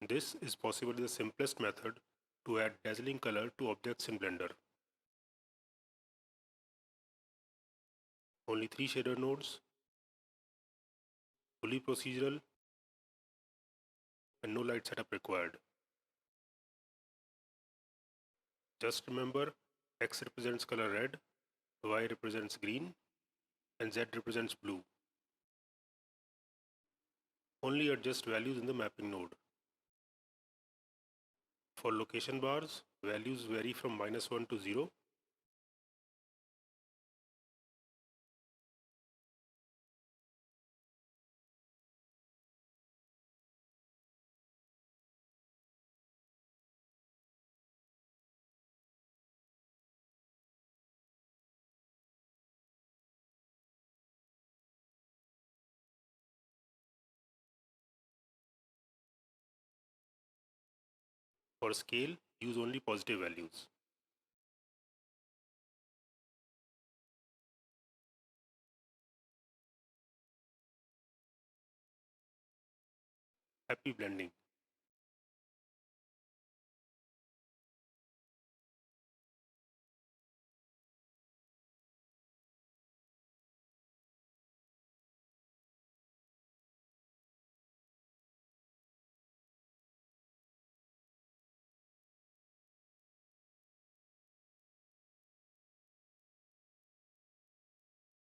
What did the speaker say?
This is possibly the simplest method to add dazzling color to objects in Blender. Only 3 shader nodes, fully procedural, and no light setup required. Just remember, X represents color red, Y represents green, and Z represents blue. Only adjust values in the mapping node. For location bars, values vary from -1 to 0. For scale, use only positive values. Happy blending!